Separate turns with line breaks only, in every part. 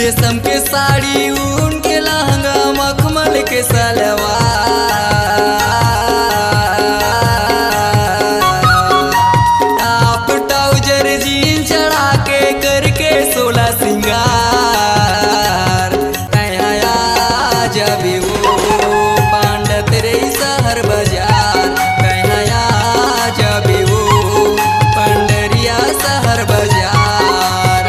रेशम के साड़ी ऊन के लहंगा मखमल के सलवार टॉप ट्राउजर जीन चढ़ा के करके 16 सिंगार कया जब वो पांडत रे शहर बाजार कया जब वो पंडरिया शहर बाजार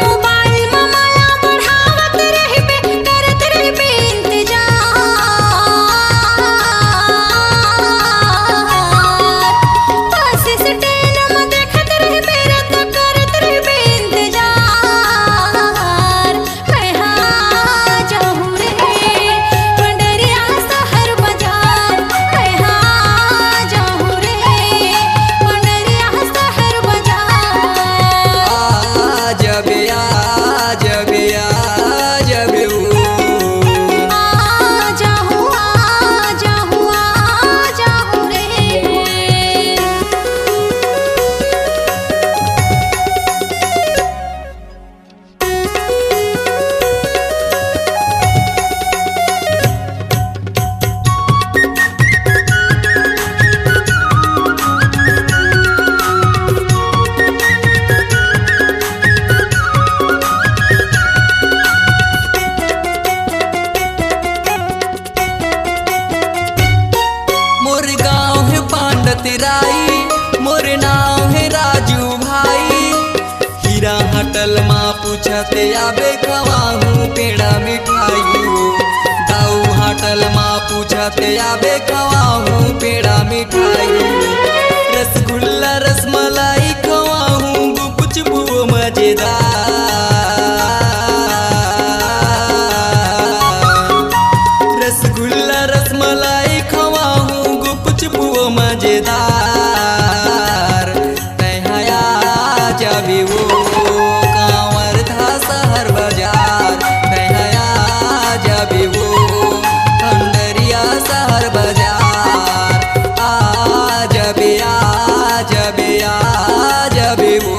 मोर नाम है राजू भाई हीरा होटल माँ पूछते आबे खवाहूँ पेड़ा मिठाई दाऊ होटल माँ पूछते आबे खवाहूँ पेड़ा मिठाई रसगुल्ला रसमलाई खवाहूँ गुपचुप मजेदार रसगुल्ला रसमलाई खवाहूँ गुपचुप मजेदार जब वो कांवर था शहर बाजार कया जब वो पंडरिया शहर बाजार जब वो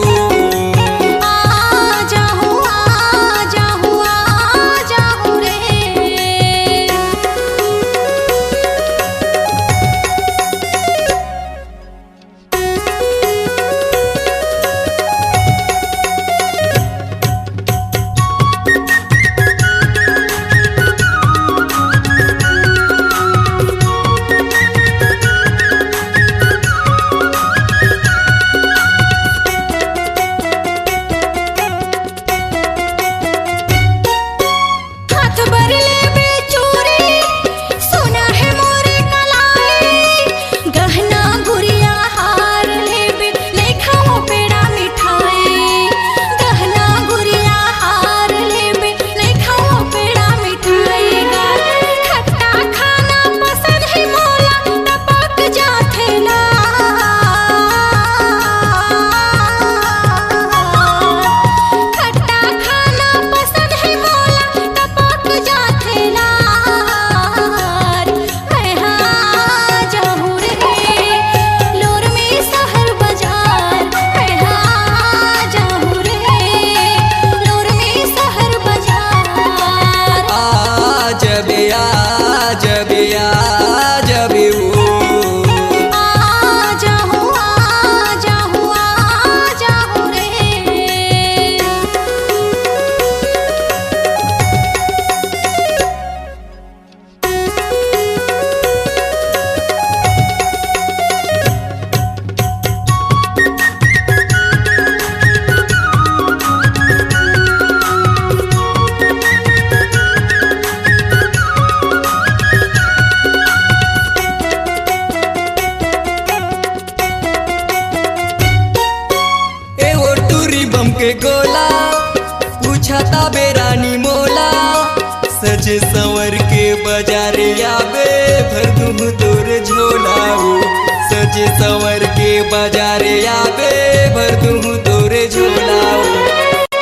के गोला पूछता बेरानी मोला सजे संवर के बाजारे आबे भर दूँ तोर झोला सजे संवर के बाजारे आबे भर दूँ तोर झोला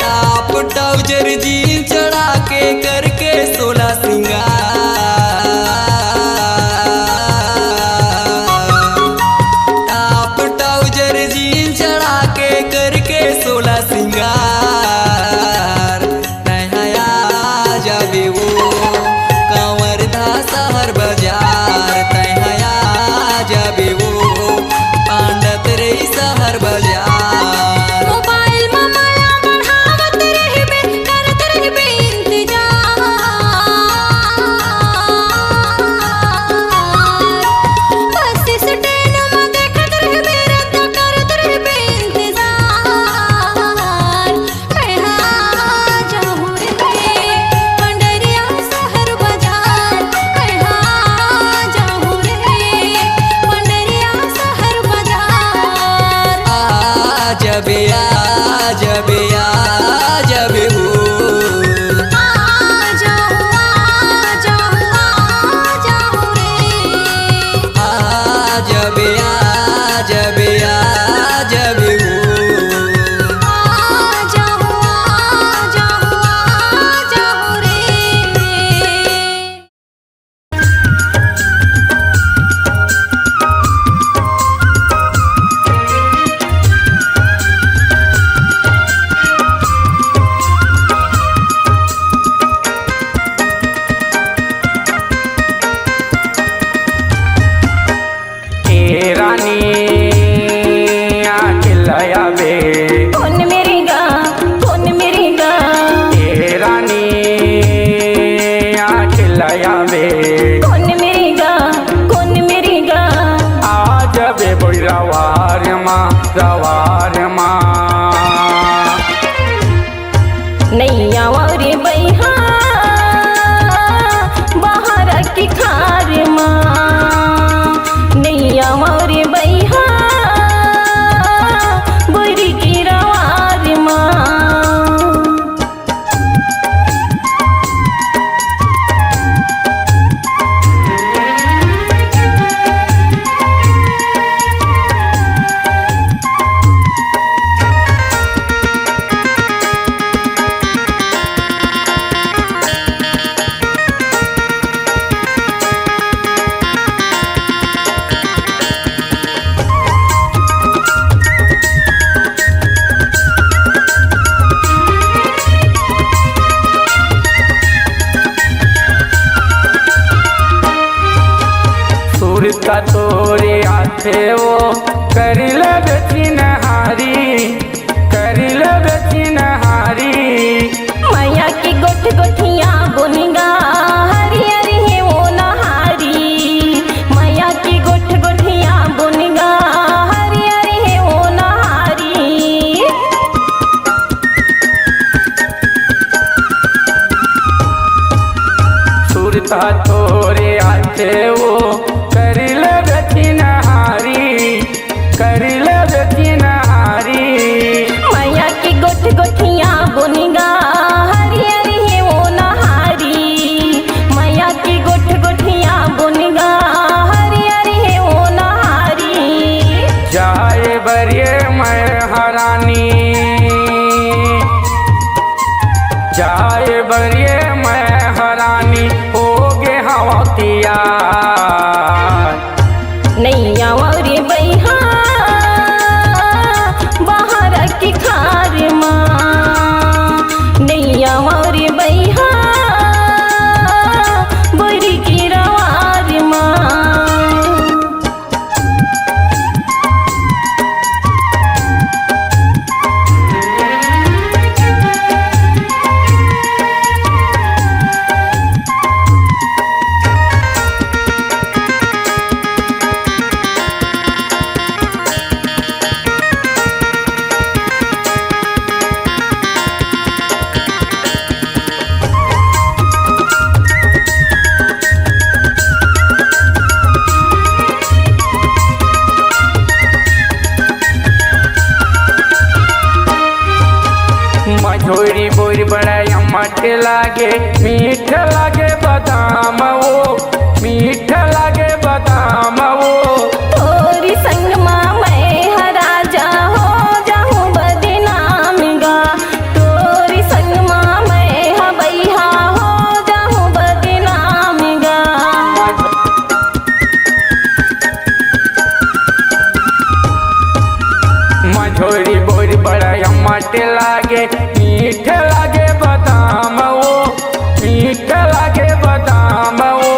टॉप ट्राउजर जीन चढ़ा के करके 16 सिंगार टॉप ट्राउजर जीन चढ़ा के करके 16 सिंगार नया
आठे वो करिल बेचिनहारी, करिल बेचिनहारी।
मैया की गोठ गोठिया बुनगा हरी हरी है वो नहारी। मैया की गोठ गोठिया बुनगा हरी हरी है वो नहारी।
सुरता तोरे आठे वो करिल बेचिनहारी, करिल बेचिनहारी।
मैया की गोठ गोठिया बुनगा हरी हरी है वो नहारी। मैया की गोठ गोठिया बुनगा हरी हरी है वो नहारी।
जाए बरिए मैं हरानी, जाए बरिए मैं हरानी, हो गे हवा किया
नैया मोरी बैहा बाहर की खार माँ। नैया मोरी बैहा बुरी की रवार माँ।
मझोरी बोरी बड़ा अम्मट लागे, मीठ लागे बादाम वो, मीठ लागे बादाम वो।
तोरी संग माँ मैं हराजा हो जाऊँ बदनाम गा। तोरी संग माँ मैं हबैहा हो जाऊँ बदनाम गा।
मझोरी बोरी बड़ा अम्मट लागे, मीठ लागे बादाम वो, मीठ लागे बादाम वो।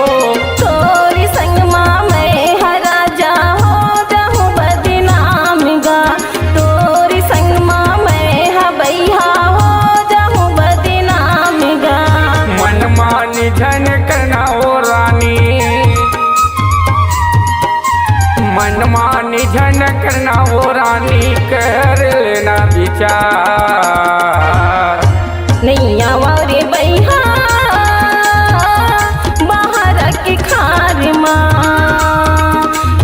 तोरी संग माँ मैं हराजा हो जाऊँ बदनाम गा। तोरी संग माँ मैं हबैहा हो जाऊँ बदनाम गा।
मन मानी झन करना हो रानी, मन मानी झन करना हो रानी, कर लेना विचार।
नैया मोरी बैहा बाहर की खार माँ।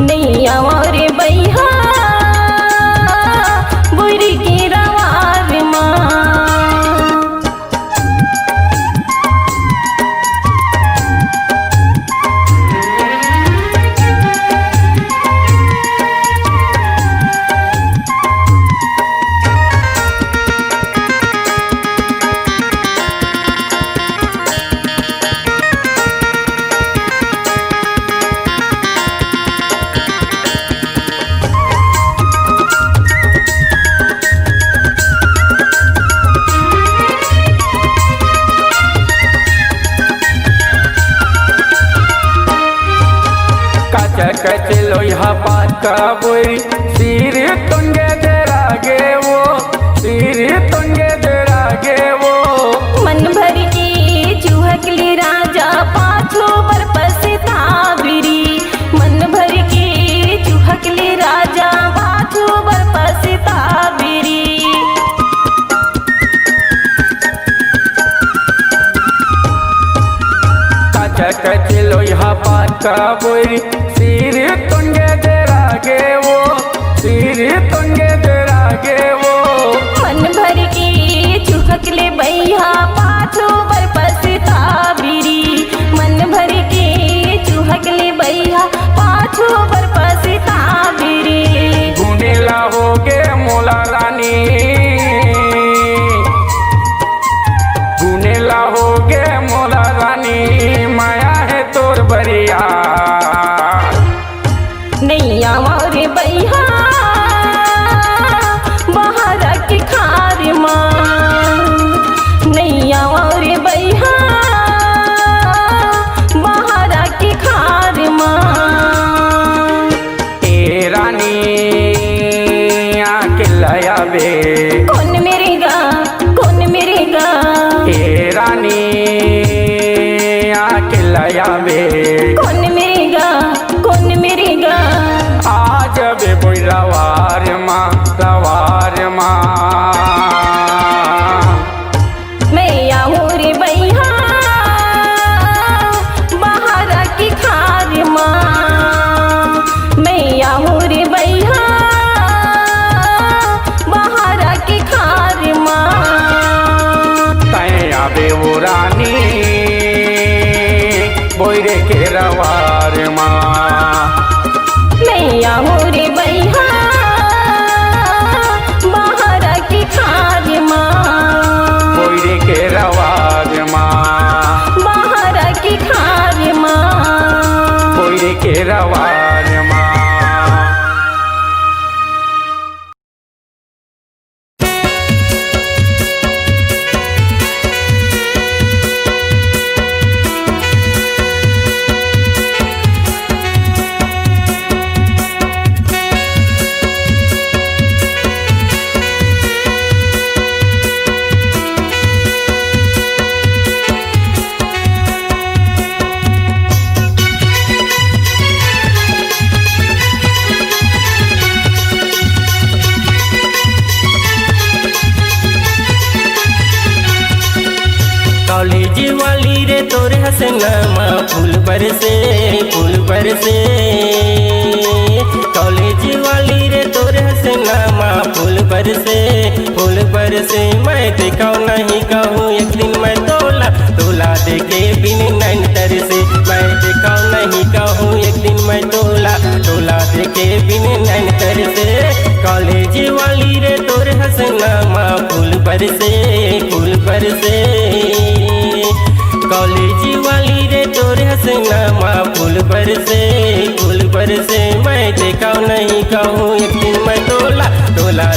नैया मोरी बैहा बुरी की रवार माँ।
कच लोहा पात का बोरी, सिर तुंगे दरागे वो, सिर तुंगे दरागे वो।
मन भर की चूहकली राजा पाछो पर पछताविरी। मन भर की चूहकली राजा पाछो पर पछताविरी।
कच लोहा पात का बोरी, सिर तुंगे दरागे वो, सिर तुंगे दरागे वो।
मन भर की चूहकले बैहा पाछो पर पछताविरी। मन भर की चूहकले बैहा पाछो पर पछताविरी।
गुनेला हो गे मोला रानी, गुनेला हो गे मोला रानी, माया है तोर बरिया।
नैया मोरी बैहा बाहर की खार माँ।
आवे
कौन मिरेगा
आज बे बोई रवार माँ
मैं आऊँ रे भैया बाहर की खार माँ मैं आऊँ रे भैया बाहर की खार माँ
तय आवे वो रानी बोईरे के रवार माँ
मैं आऊँ रे भैया बाहर की खार माँ
बोईरे के रवार माँ
बाहर की खार माँ
बोईरे के रवार माँ
कॉलेज वाली रे तोरे हसनामा फूल बरसे कॉलेज वाली रे तोरे हसनामा फूल बरसे मैं देखा नहीं कहूँ एक दिन मैं तोला देखे बिन नैन तरसे मैं देखा नहीं कहूँ एक दिन मैं तोला देखे बिन नैन तरसे कॉलेज वाली रे तोरे हसनामा फूल बरसे कॉलेज वाली रे तोरे हसनामा फूल बरसे मैं देखा नहीं कहूँ एक दिन मैं तोला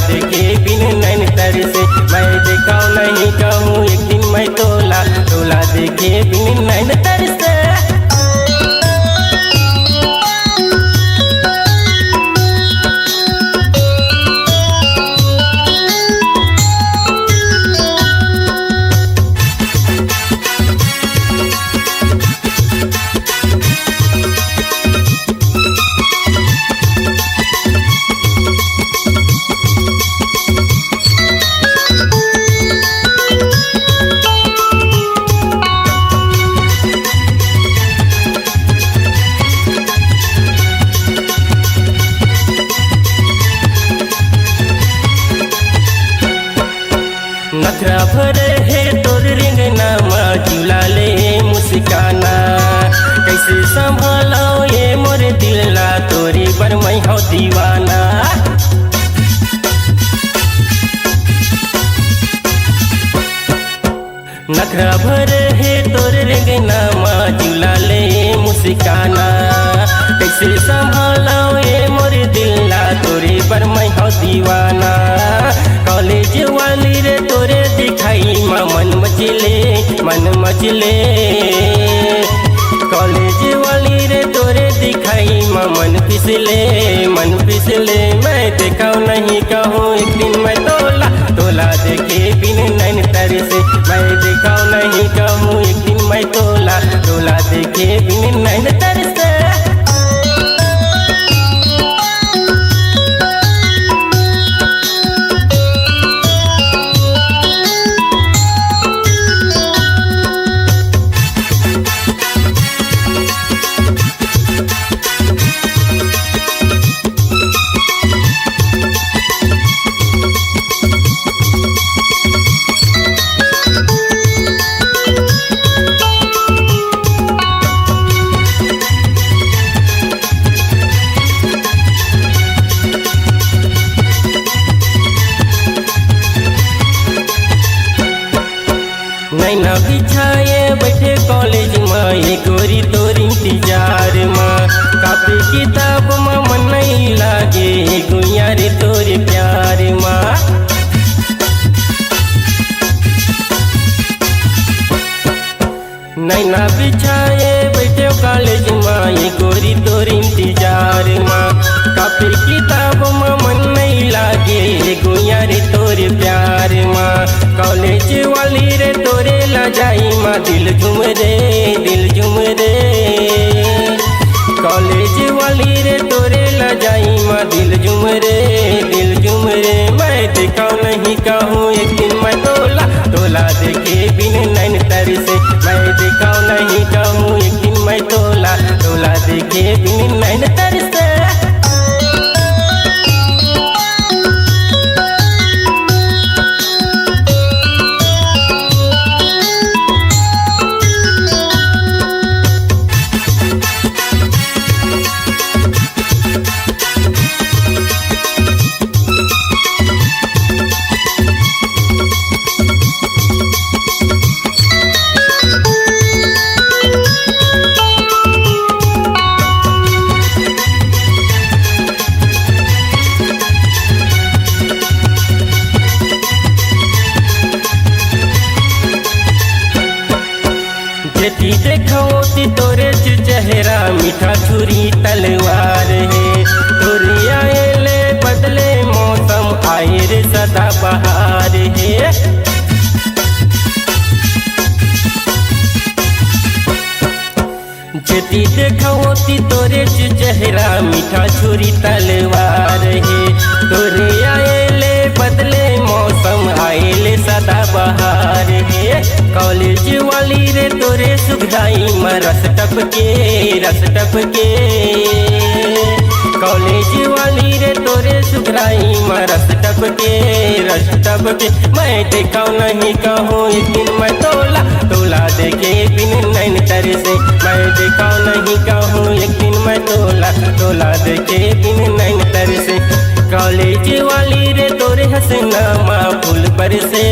देखे बिन नैन तरसे मैं देखा नहीं कहूँ एक दिन मैं तोला देखे बिन नैन तरसे नखरा भर है तोर रिंगनामा चुला ले मुस्काना कैसे संभालो ये मोर दिलला तोरी पर मैं हो दीवाना नखरा भर है तोर रिंगनामा चुला ले मुस्काना कैसे संभालो ये मोर दिलला तोरी पर मैं हो दीवाना कॉलेज वाली रे तोरे दिखाई माँ मन मचले कॉलेज वाली रे तोरे दिखाई माँ मन फिसले मैं देखा नहीं कहूँ एक दिन मैं तोला देखे बिन नैन तरसे मैं देखा नहीं कहूँ एक दिन मैं तोला देखे बिन नैन तरसे नैना बिछाए बैठे कॉलेज में ये गोरी तोर इंतजार में कापी किताब में मन नहीं लागे गुइया रे तोरे प्यार में नैना बिछाए बैठे कॉलेज में ये गोरी तोर इंतजार में कापी किताब में मन नहीं लागे गुइया रे तोरे प्यार में कॉलेज वाली रे तोरे ला जाई माँ दिल झूम रे जुम रे दिल जुम रे मैं दिखाऊं नहीं कहूँ एक दिन मैं तोला तोला देखे बिन नैन तर से मैं दिखाऊं नहीं कहूँ एक दिन मैं तोला तोला देखे बिन नैन तर से। जेती देखोती तोरे चेहरा मीठा छुरी तलवार है तोरी आएले बदले मौसम आए रे सदा बहार है। जेती देखोती तोरे चेहरा मीठा छुरी तलवार है तोरी आएले बदले मौसम आएले सदा बहार है। कॉलेज वाली रे तोरे सुखदाई में रस टपके कॉलेज वाली रे तोरे सुखदाई में रस टपके मैं दिखाऊं नहीं कहूँ एक दिन मैं तोला तोला देखे बिन नैन तर से मैं दिखाऊं नहीं कहूँ एक दिन मैं तोला तोला देखे बिन नैन तर से। कॉलेज वाली रे तोरे हंसनामा फूल बरसे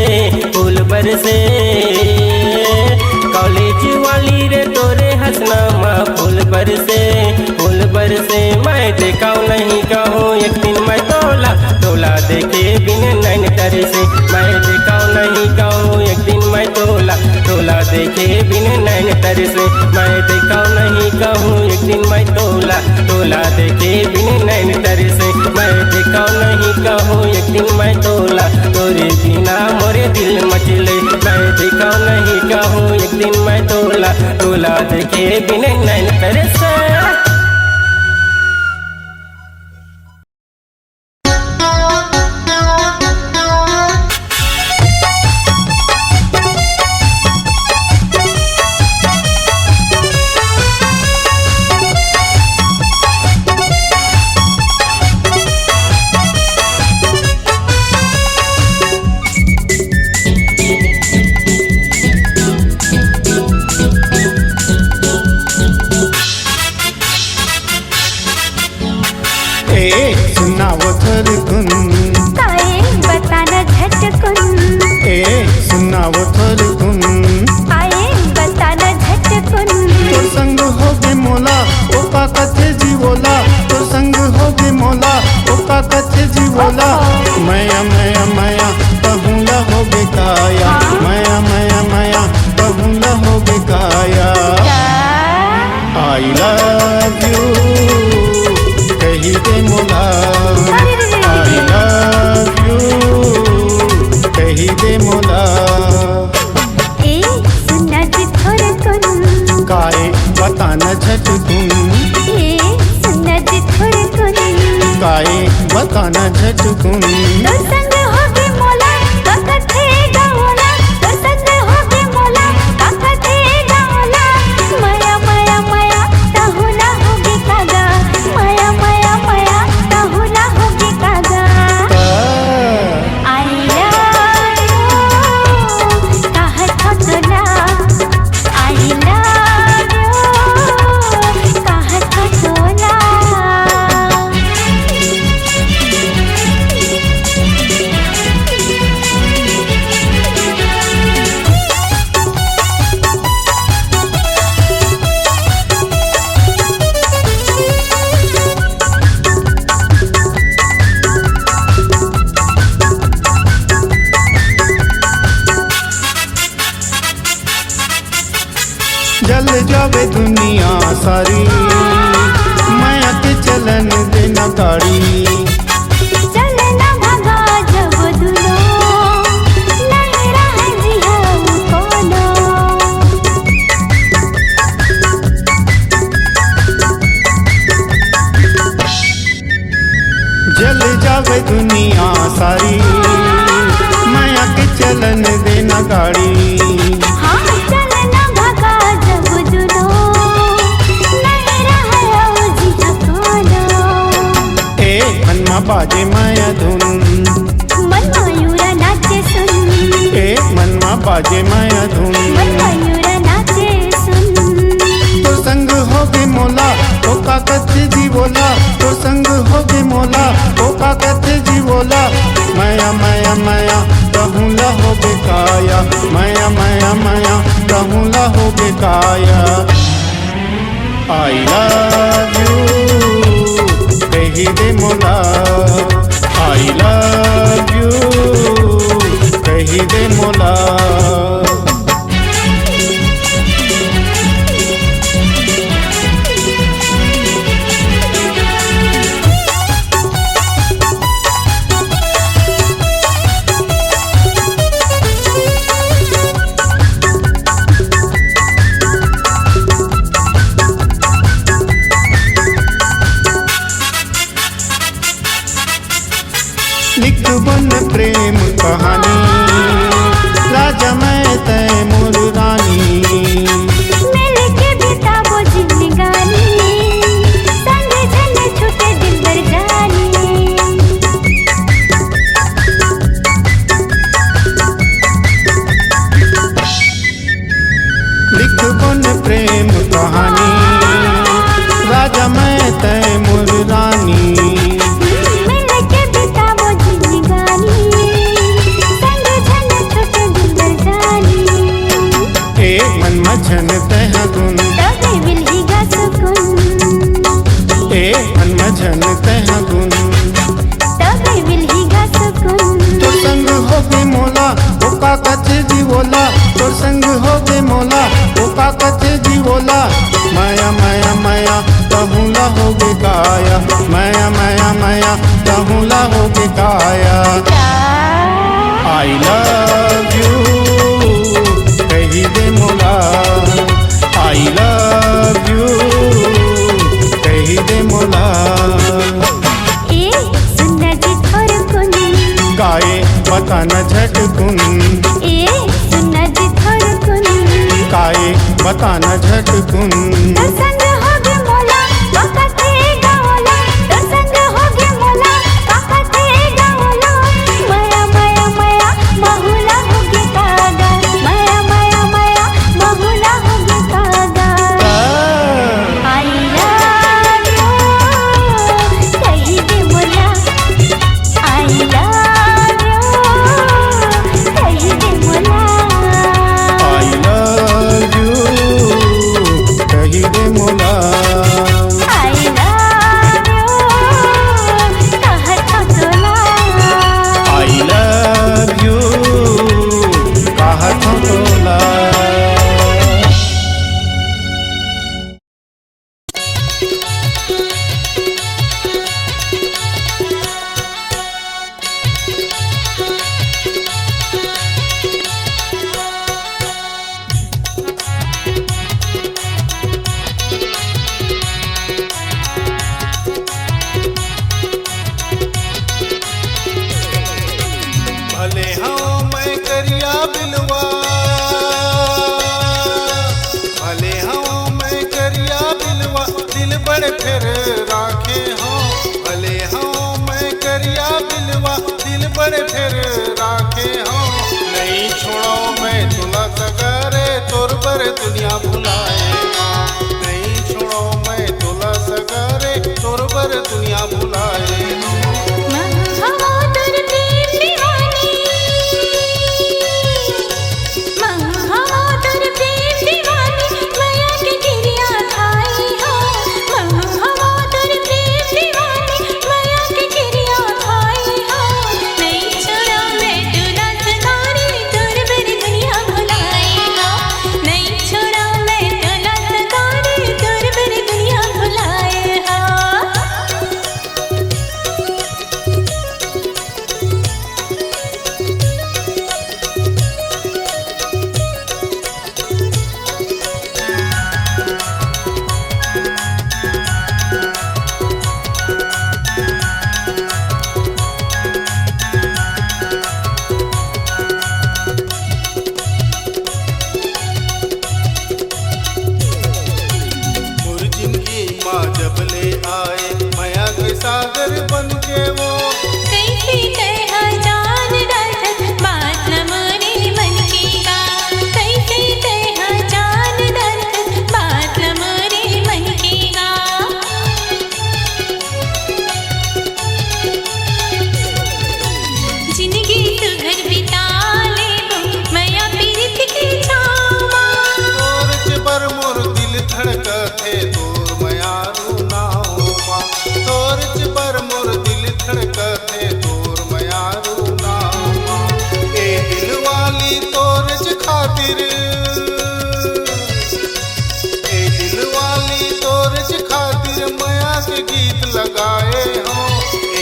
कॉलेज वाली रे तोरे हंसनामा फूल बरसे मैं दिखाऊं नहीं कहूँ एक दिन मैं तोला तोला देखे बिन नैन तर से मैं दिखाऊं नहीं कहूँ एक दिन मैं तोला तोला देखे बिन नैन तर से मैं दिखाऊं नहीं कहूँ एक दिन मैं तोला तोला देखे बिन नैन तर से मैं दिखाऊं नहीं कहूँ एक दिन मैं तोला तोरे बिना मोरे दिल मचले मैं दिखाऊं नहीं कहूँ एक दिन मैं तोला तोला देखे बिन नैन तर से।
बताना झटकुन जल जावे दुनिया सारी, माया के चलन देना गाड़ी।
चलना भगा जब दुलो, नहीं रहे जी हम कोनो।
गाड़ी।
हाँ चलना भगा जब जुनो नहीं रहा जी ठिकाना।
ए मनमा बाजे माया धुन,
मन मयूरा नाचे सुन,
ए मनमा बाजे माया धुन।
मन मयूरा नाचे सुन।
तो संग होगे मोला ओ काकत जी बोला, तो संग होगे मोला ओ काकत जी बोला। माया माया माया कहूँला होगे काया, माया माया माया कहूँला होगे काया। आई लव यू कही दे मोला, आई लव यू कही दे मोला। लिख बन प्रेम कहानी, राजा मैं तैमूर रानी।
मिल के बिताओ जिंदगानी, संग जन छूटे दिल भर जानी।
लिख बन प्रेम कहानी, राजा मैं तैमूर रानी। मछन तह गुन
तबे मिलेगा सुकून,
ए मन मछन तह गुन
तबे मिलेगा सुकून।
तो संग होगे मोला ओ काकत जी बोला, तो संग होगे मोला ओ काकत जी बोला। माया माया माया कहूँला होगे काया, माया माया माया कहूँला होगे काया। आई लव यू कही दे मोला, आई लव यू कही दे मोला।
ए सुनना जी थोर कुन,
काए बताना झटकुन,
ए सुनना जी थोर कुन।
काए बताना झटकुन।
तो संग होगे मोला काका थे गावला, तो संग होगे मोला काका थे गावला। माया माया माया बहुला होगे कागा, माया माया माया बहुला होगे कागा। आई लव यू कही दे मोला, आई लव यू कही दे मोला।
आई लव यू कही दे मोला।
सागर बन के वो
कैसे तरह जान दर्द बात न मोरे मन की गा कैसे तरह जान दर्द बात न मोरे मन की गा जिंदगी सुघर बिता ले मैया पीरित की छावा
तोरच पर मोर दिल धड़कथे तोर मयारू नाओ माँ तोरच पर मोर दिल धड़कथे तोर मयारू नाओ माँ ए दिल वाली तोरच खातिर ए दिल वाली तोरच खातिर मया के गीत लगाए हो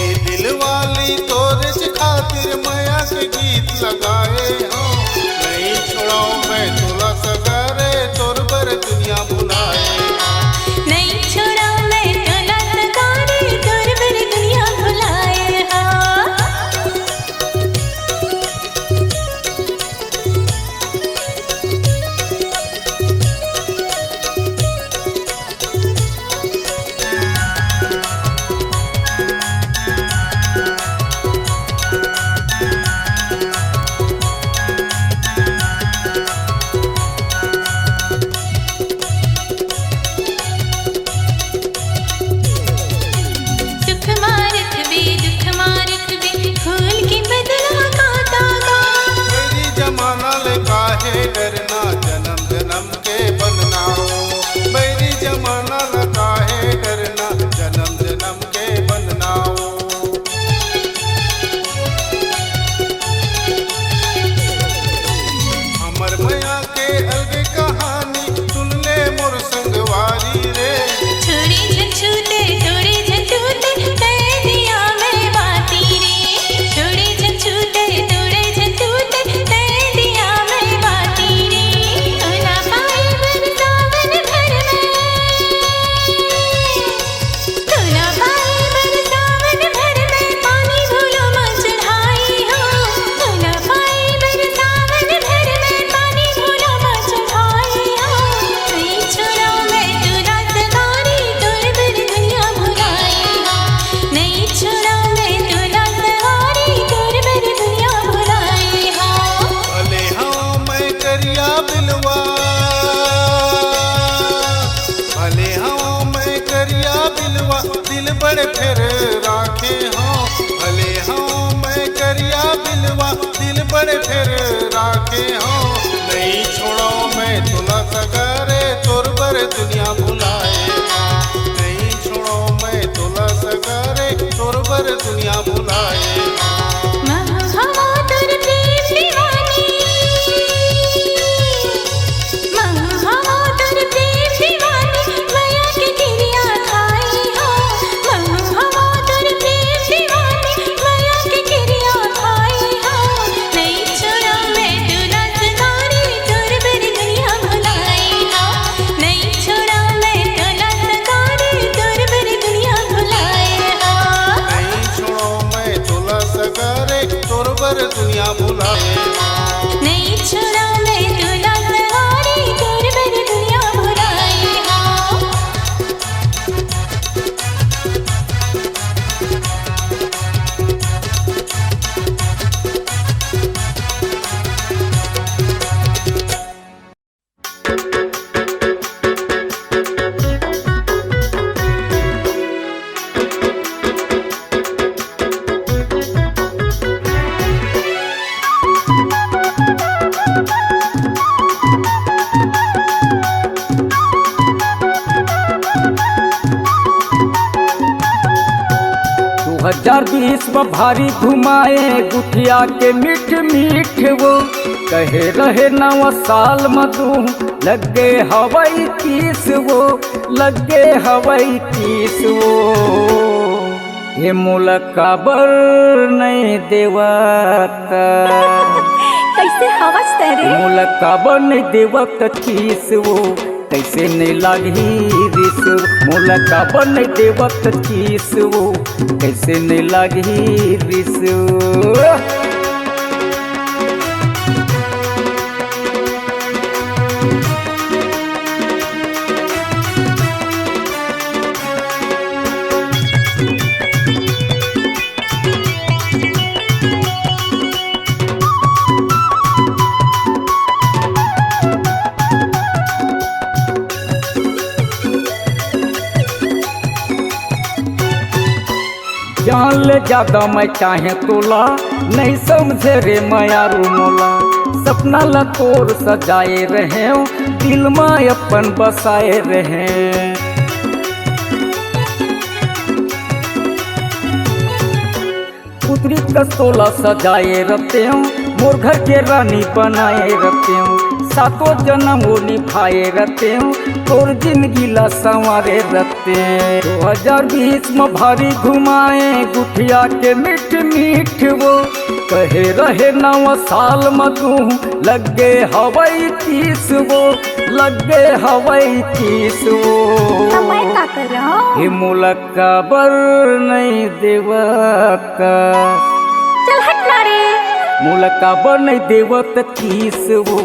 ए दिल वाली तोरच खातिर मया के गीत लगाए हो नहीं छोड़ाओ मैं तोला सगारे तोर बर दुनिया भुलाए
नहीं छोड़ा मैं तोला सगारे तोर बर दुनिया भुलाए हाँ दुख मारत बे फूल की बदला खाता गा
मेरी जमाना ले काहे डरना जन्म जन्म के बनना हो मेरी जमाना ले काहे डरना जन्म जन्म के बनना हो अमर मया के अलगे कहानी सुन ले मोर संगवारी रे
छोड़ी झंझूटे तोड़े झंझूटे तय दिया मैं बाती रे छोड़ी झंझूटे तोड़े झंझूटे तय दिया मैं बाती रे तोला पाए बरसावन भर में तोला पाए बरसावन भर में पानी भूलो मत चढ़ाई हो तोला पाए बरसावन भर में पानी भूलो मत चढ़ाई हो नहीं छोड़ा मैं तोला सगारी तोर बर दुनिया भुलाई हो नहीं छोड़ा मैं तोला सगारी तोर बर दुनिया भुलाई हो
भले हाँ मैं करिया बिलवा भले हाँ मैं करिया बिलवा दिल बड़े फिर राखे हाँ भले हाँ मैं करिया बिलवा दिल बड़े फिर राखे हाँ नहीं छोड़ो मैं तुला सगारे तोर बर दुनिया भुलाए हाँ नहीं छोड़ो मैं तुला सगारे तोर बर दुनिया भुलाए हाँ
महवा तोर प्रेम दीवानी महवा तोर प्रेम दीवानी माया के किरिया खाई हो महवा तोर प्रेम दीवानी माया के किरिया खाई हो नहीं छोड़ा मैं तोला सगारी तोर बर दुनिया भुलाई हो नहीं छोड़ा मैं तोला सगारी तोर बर दुनिया भुलाई हो
नहीं छोड़ो मैं तोला सगारे तोर बर दुनिया भुलाए
नहीं छोड़ा मैं तोला सगारी तोर बर दुनिया भुलाई हो
दो 2020 में भारी घुमाए गुठिया के मीठ मीठ वो कहे रहे नवा साल मधु लगे हवाई तीस वो लगे हवाई तीस वो ये मुलका बर नहीं देवता
कैसे हवस तेरे
मुलका बर नहीं देवता तीस वो कैसे नहीं लागी रिस मुलका बर नहीं देवता तीस वो कैसे नहीं लागी रिस जान ले ज्यादा मैं चाहे तोला, नहीं समझे रे मायारू मोला। सपना ला तोर सजाए रहे, दिल में अपन बसाए रहे। पुत्री कस्तोला सजाए रखते हूँ, मोर घर के रानी बनाए रखते हूँ। सातों जन्म वो निभाए रखते हूँ, तोर जिंदगी ला संवारे रखते हैं। 2020 में भारी घुमाए गुठिया के मीठ मीठ वो, कहे रहे 9 साल में तू लग गे हवाई 30 वो, लग गे हवाई 30 वो।
मैं का कर रहा हूँ?
हे मुलक्का बर नहीं देवता,
चल हट ना रे।
मुलक्का बर नहीं देवता 30 वो,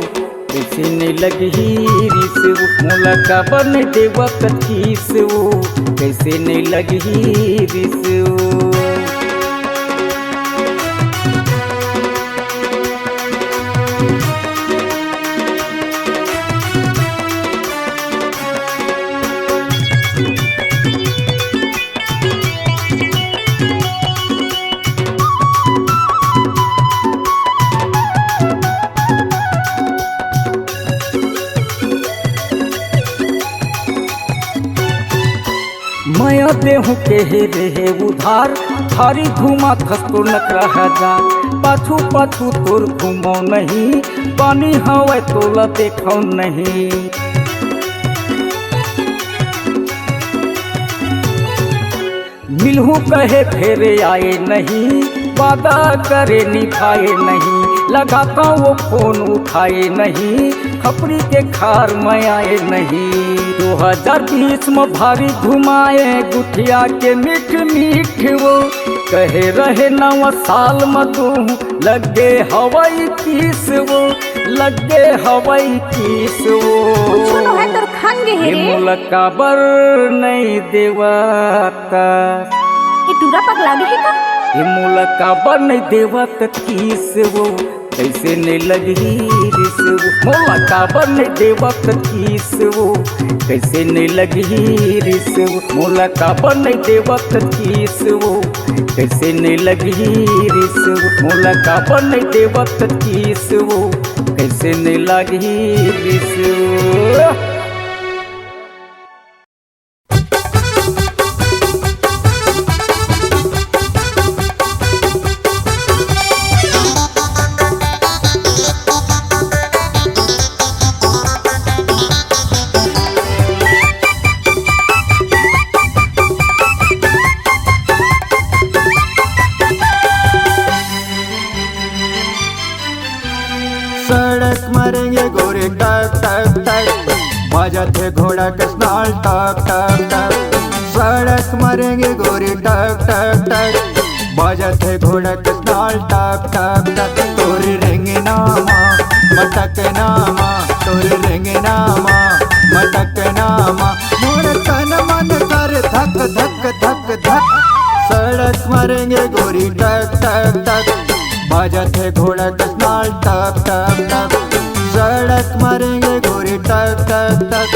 कैसे नहीं लगी रिस वो। मुलक्का बर नहीं देवता 30 वो, कैसे नहीं लगी रिस वो। माया देहूँ के रे उधार, थारी घुमा खस्तो नकरा हजार। पाछू पाछू तोर घुमो नहीं, पानी हवा तोला देखो नहीं। मिलहू कहे फेरे आए नहीं, वादा करे निभाए नहीं। लगाता वो फोन उठाए नहीं, खपरी के खार में आए नहीं। 2020 में भारी घुमाए गुठिया के मीठ मीठ वो, कहे रहे 9 साल में तू लग गे हवाई 30 वो, लग गे हवाई 30
सुनो है
वो।
तोर खान गे है रे।
मुलक्का बर नहीं देवता,
ये टूरा पगला गे है का?
ये मुलक्का बर नहीं देवता 30 वो, कैसे नहीं लगी रिस वो। मुलक्का बर नहीं देवता 30 वो, कैसे नहीं लगी रिस वो। मुलक्का बर नहीं देवता 30 वो, कैसे नहीं लगी रिस वो। मुलक्का बर नहीं देवता 30 वो, कैसे नहीं लगी रिस वो।
सड़क मरेंगे गोरे टक टक टक, बजाते घोड़ा के स्नाल टक टक टक। सड़क मरेंगे गोरे टक टक टक, बजाते घोड़ा के स्नाल टक टक टक। तोरे रेंगे नामा मटक नामा, तोरे रेंगे नामा मटक नामा। मोर तन मन कर धक धक धक धक। सड़क मरेंगे गोरी टक टक टक, बजाते घोड़ा के स्नाल टक टक टक। सड़क मरेंगे गोरी टक टक टक,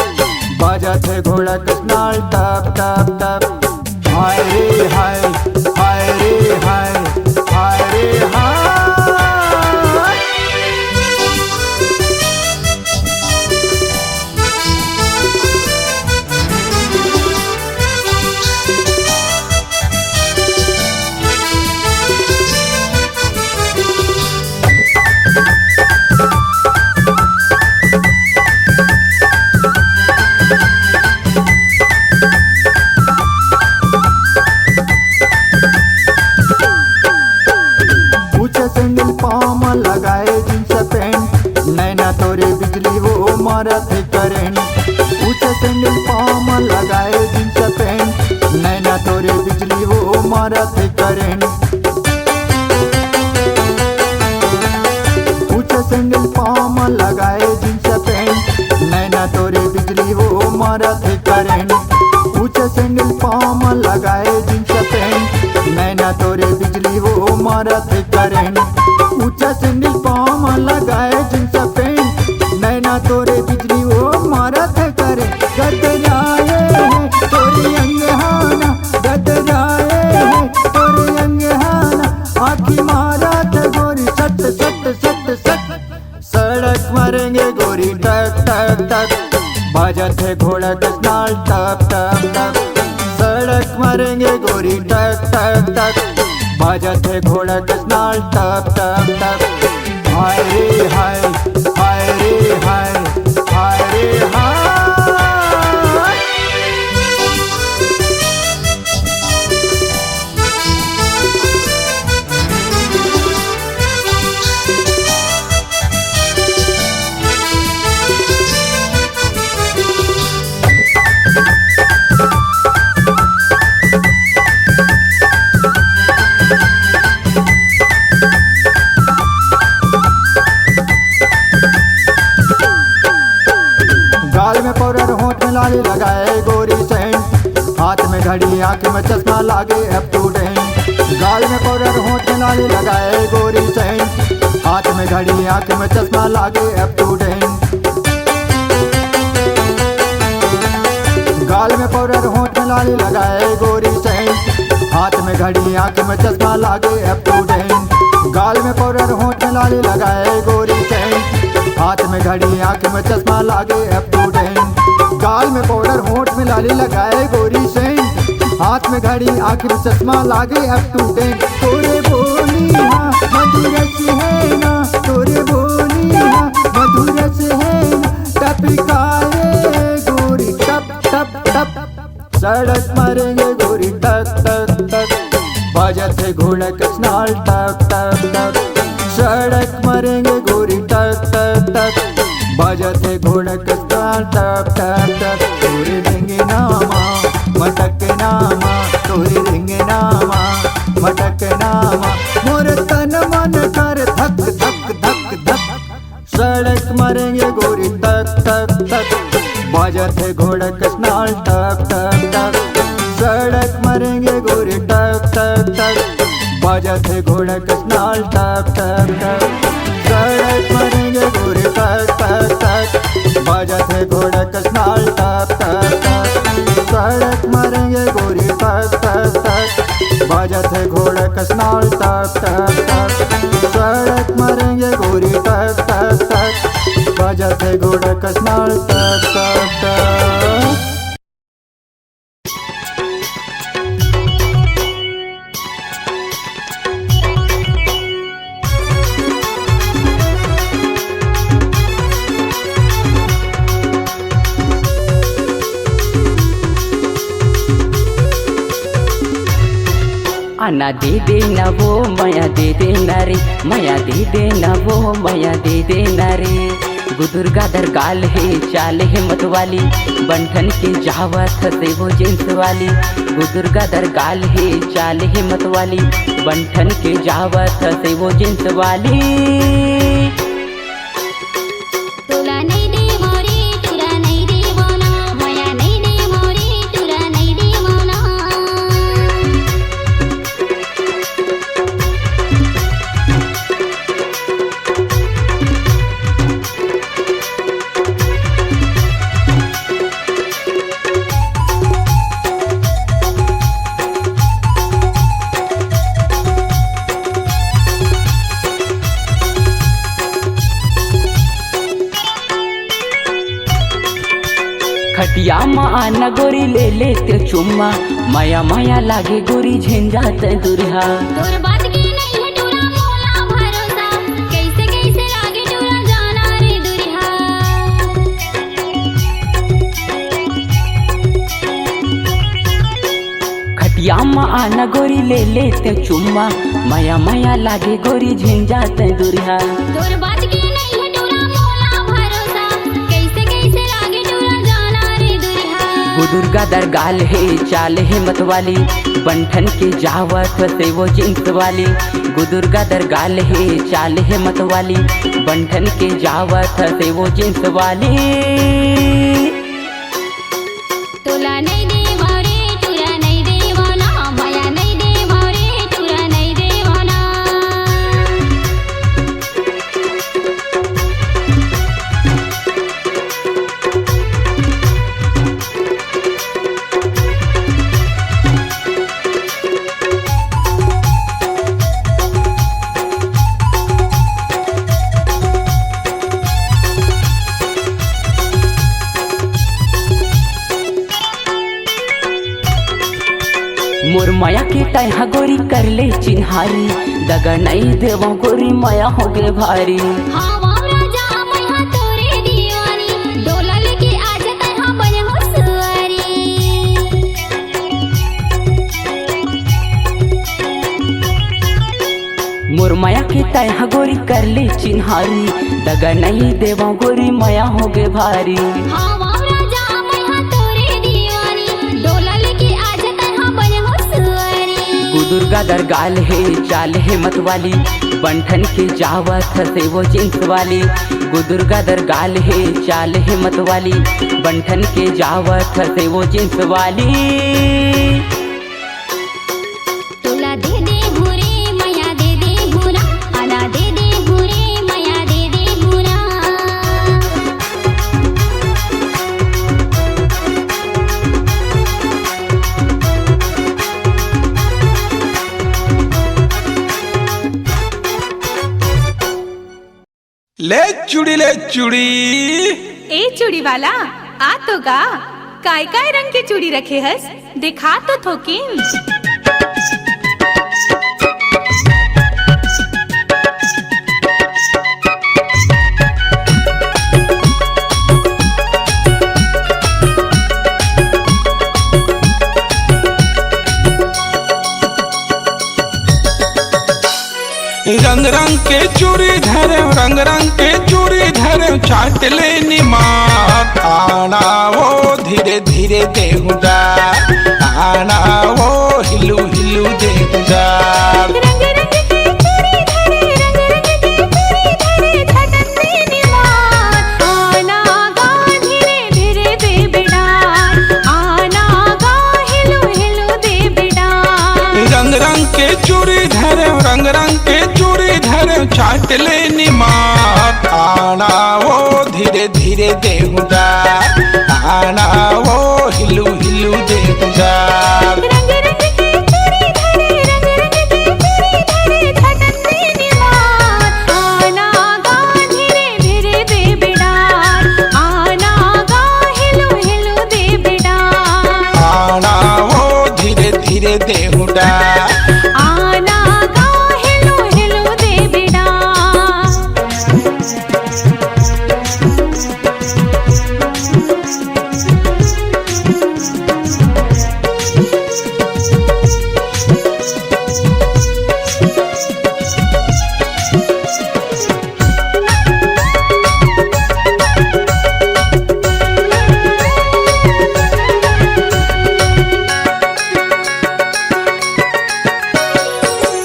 बजाते घोड़ा के स्नाल टक टक टक। हाय रे हाय, हाय रे हाय, हाय रे हाय। मारा थे करेंट, ऊंचे सैंडल पाँव में लगाए जींस पैंट। नैना तोरे बिजली वो मारा थे करेंट, ऊंचे सैंडल पाँव में लगाए जींस पैंट। नैना तोरे बिजली वो मारा थे करेंट, ऊंचे सैंडल पाँव में लगाए जींस पैंट। नैना तोरे बिजली वो मारा थे करेंट, ऊंचा सैंडल पाँव में लगाए जींस पैंट। नैना तोरे बिजली वो मारा थे करे। गदराए है तोरी अंगहाना, गदराए है तोरी टक टक बजत है घोड़ा कस्नाल टक टक टक सड़क मारेंगे गोरी टक टक टक बजत है घोड़ा कस्नाल टक टक टक हाय रे हाय हाय रे हाय हाय रे हाय गाल में पाउडर होंठ में लाली लगाए गोरी सेंट हाथ में घड़ी आंख में चश्मा लागे अप टू डेट गाल में पाउडर होंठ में लाली लगाए गोरी सेंट हाथ में घड़ी आंख में चश्मा लागे अप टू डेट गाल में पाउडर होंठ में लाली लगाए गोरी सेंट हाथ में घड़ी आंख में चश्मा लागे अप टू डेट गाल में पाउडर होंठ में लाली लगाए गोरी सेंट हाथ में घड़ी आंख में चश्मा लागे अप टू डेट गाल में पाउडर होंठ में लाली लगाए गोरी सेंट हाथ में घड़ी आंख में चश्मा लागे अप टू डेट तोरे बोलिया मधुर से है ना तोरे बोलिया मधुर से है ना टपकाए गोरी टप टप टप सड़क मारेंगे गोरी टक टक टक बजत है घोड़ा कस्नाल टक टक टक सड़क मारेंगे गोरी टक टक टक बजत है घोड़ा कस्नाल टक टक टक तोरे देंगे नामा मटक नामा तोरे देंगे नामा मटक नामा मोर तन मन कर धक धक धक धक सड़क मारेंगे गोरी टक टक टक बजत है घोड़ा कस्नाल टक टक टक सड़क मारेंगे गोरी टक टक टक बजत है घोड़ा कस्नाल टक टक टक सड़क मारेंगे गोरी टक टक टक बजत है घोड़ा कस्नाल टक टक टक सड़क मारेंगे गोरी टक टक टक बजत है घोड़ा कस्नाल टक टक टक सड़क मारेंगे गोरी टक टक टक बजत है घोड़ा कस्नाल टक टक टक
आना दे देना वो माया दे देना रे माया दे देना वो माया दे देना रे गुदुर गादर गाल है चाल है मतवाली बंठन के जावत से वो जिंस वाली गुदुर गादर गाल है चाल है मतवाली बंठन के जावत से वो जिंस वाली
तुला नहीं दे मोरी तुला नहीं दे मोना माया नहीं दे मोरी तुला नहीं दे मोना
खटिया माना गोरी ले लेते चुम्मा माया माया लागे गोरी झंझात दुरिहा
तोर बात की नहीं है टूरा मोला भरोसा कैसे कैसे लागे टूरा जाना रे दुरिहा
खटिया माना गोरी ले लेते चुम्मा माया माया लागे गोरी झंझात दुरिहा
तोर बात की नहीं है टूरा मोला भरोसा कैसे कैसे लागे टूरा जाना रे दुरिहा
गुदुर गादर गाल है चाल है मतवाली बंठन के जावत से वो जिंस वाली गुदुर गादर गाल है चाल है मतवाली बंठन के जावत से वो जिंस वाली
तुला नहीं दे मोरे तुला नहीं दे मोना माया नहीं दे मोरे तुला नहीं दे मोना
मोर माया के तैहा गोरी कर ले चिन्हारी, दगा नहीं देवा गोरी माया हो गे भारी।
हाँ वावरा जा मैया तोरे दीवानी, डोला लेके आ जाता हाँ बने हो सुवारी।
मोर माया के तैहा गोरी कर ले चिन्हारी, दगा नहीं देवा गोरी माया हो गे भारी।
हाँ वावरा जा मैया तोरे दीवानी, डोला लेके आ जाता हाँ बने हो सुवारी।
गुदुर्गा दरगाल है चाल है मतवाली, बंठन के जावत हसे वो जिंस वाली। गुदुर्गा दरगाल है चाल है मतवाली, बंठन के जावत हसे वो जिंस वाली।
तोला दे दे हुरे मैया दे दे हुरा, आना दे दे हुरे मैया दे दे हुरा।
ले चूड़ी
ए चूड़ी वाला आ तो गा, काय काय रंग के चूड़ी रखे हस, दिखा तो थोकिन।
रंग रंग के चूड़ी धरे, रंग रंग के चूड़ी धरे, चाट ले निमात। आना वो धीरे धीरे देहुदा, आना वो हिलू हिलू देहुदा।
रंग रंग के चूड़ी धरे, रंग रंग के चूड़ी धरे, छटन से निमार। आना गा धीरे धीरे दे बिडार, आना गा हिलू हिलू दे बिडार।
रंग रंग के चूड़ी धरे, रंग रंग के चूड़ी धरे, चाट ले निमात। आना वो धीरे धीरे देहुदा, आना वो हिलू हिलू देहुदा।
रंग रंग के चूड़ी धरे, रंग रंग के चूड़ी धरे, छटन से निमार। आना गा धीरे धीरे दे बिडार, आना गा हिलू हिलू दे बिडार।
आना वो धीरे धीरे देहुदा,
आना गा हिलू हिलू दे बिडार।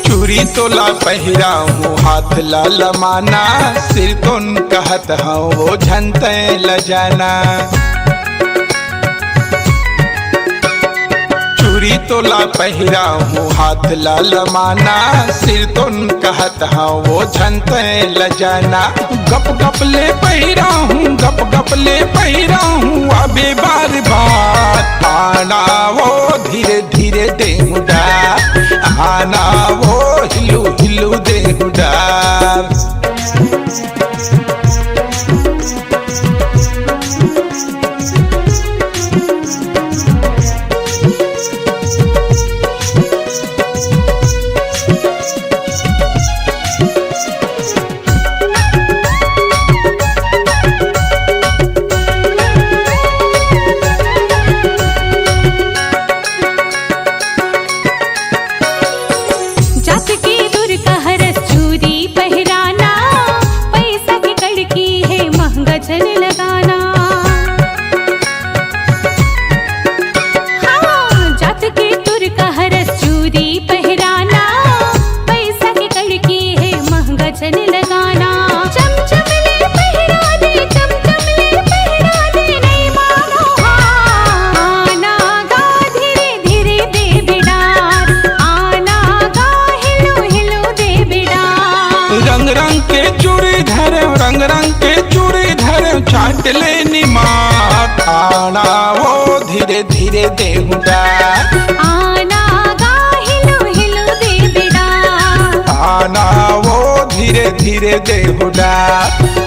चूड़ी तोला पहिरा हूँ हाथ ला लमाना, सिर तुन कहत हूँ वो झनते लजाना। चूड़ी तोला पहिरा हूँ हाथ ला लमाना, सिर तुन कहत हूँ वो झनते लजाना। गप गप ले पहिरा हूँ, गप गप ले पहिरा हूँ, अबे बार बार। आना वो धीरे धीरे देहुदा, आना वो हिलू हिलू देहुदा।
जात की दूर का हरस चूड़ी पहराना, पैसा की कड़की है महंगा चल लगाना। हाँ जात की दूर का हरस चूड़ी पहराना, पैसा की कड़की है महंगा चल लगाना। चमचम ले पहरा दे, चमचम ले पहरा दे, नहीं मानो हाँ। आना गा धीरे धीरे दे बिडार, आना गा हिलू हिलू दे बिडार।
रंग रंग के चूड़ी धरे, रंग रंग के चूड़ी धरे, चाट ले निमात। आना वो धीरे धीरे देहुदा,
आना गा हिलू हिलू दे बिडार।
आना वो धीरे धीरे देहुदा,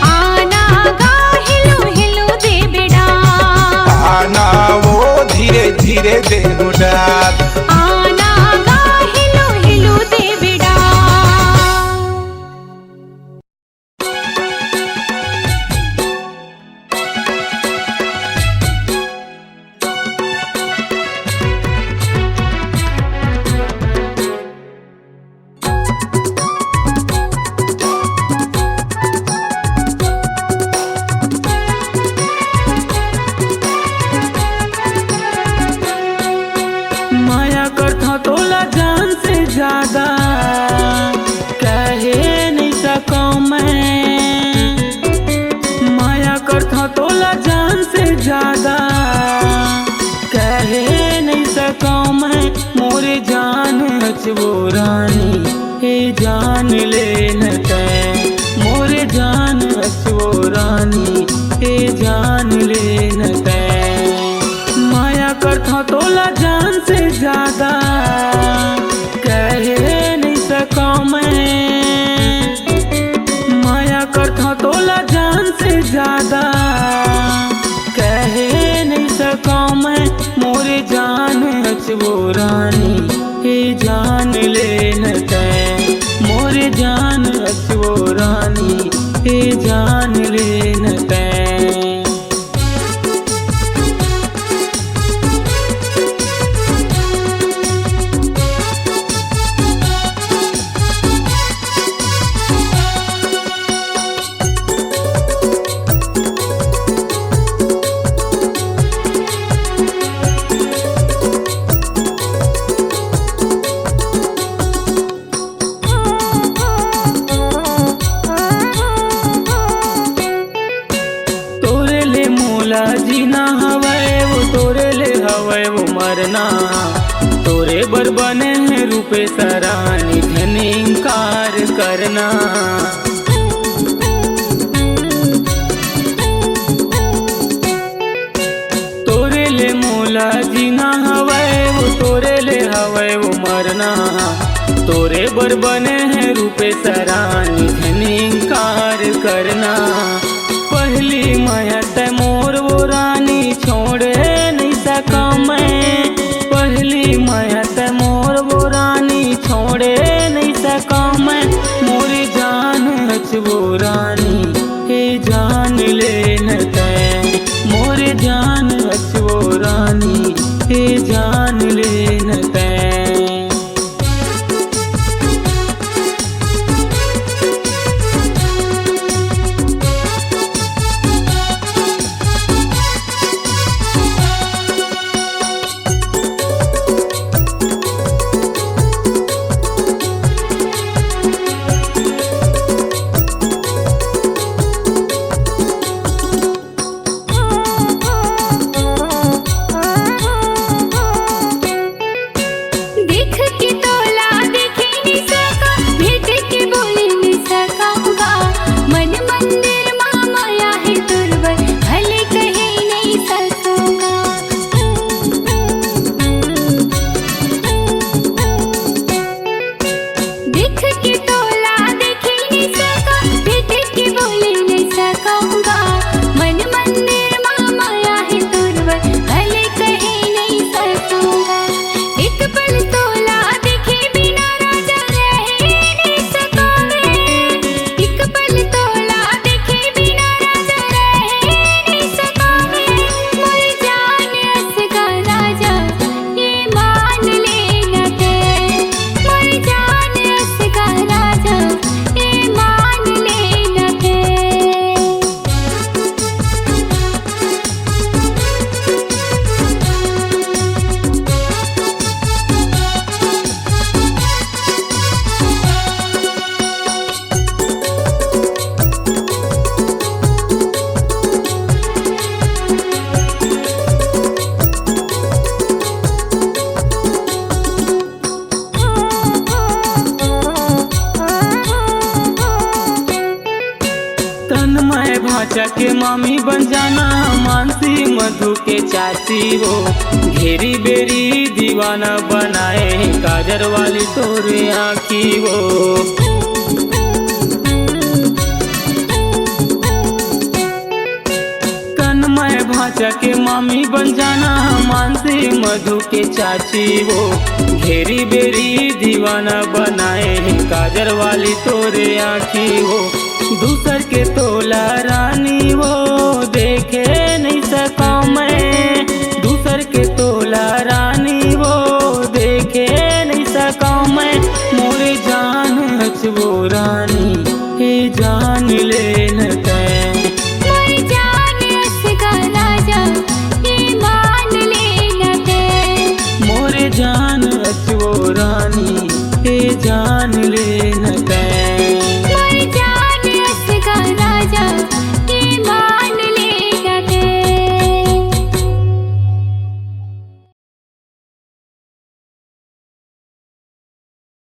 आना गा हिलू हिलू दे बिडार।
आना वो धीरे धीरे देहुदा।
आना
अचबो रानी हे जान ले न तै मोरे जान अचबो रानी हे जान ले न तै माया करता तोला जान से ज्यादा कह नहीं सका मैं माया करता तोला जान से ज्यादा कह नहीं सका मैं मोरे जान अचबो रानी हे जान ले न तै मोरे जान अचबो रानी हे जान ले न तै जीना हवै वो तोरे ले हवै वो मरना तोरे बर बने हैं रूपे सरानी धन इंकार करना तोरे ले मोला जीना हवै वो तोरे ले हवै वो मरना तोरे बर बने हैं रूपे सरानी धन इंकार करना पहली माया तै मोर वो रानी छोड़े नहीं सका मैं पहली माया तै मोर वो रानी छोड़े नहीं सका मैं मोरी जान अचबो रानी हे जान ले न तै मोरे जान अचबो रानी हे जान ले न तै भाचा के मामी बन जाना मानसी मधु के चाची वो घेरी बेरी दीवाना बनाए काजर वाली तोरे आँखी वो कन्मय भाचा के मामी बन जाना मानसी मधु के चाची वो घेरी बेरी दीवाना बनाए काजर वाली तोरे आँखी वो दूसर के तोला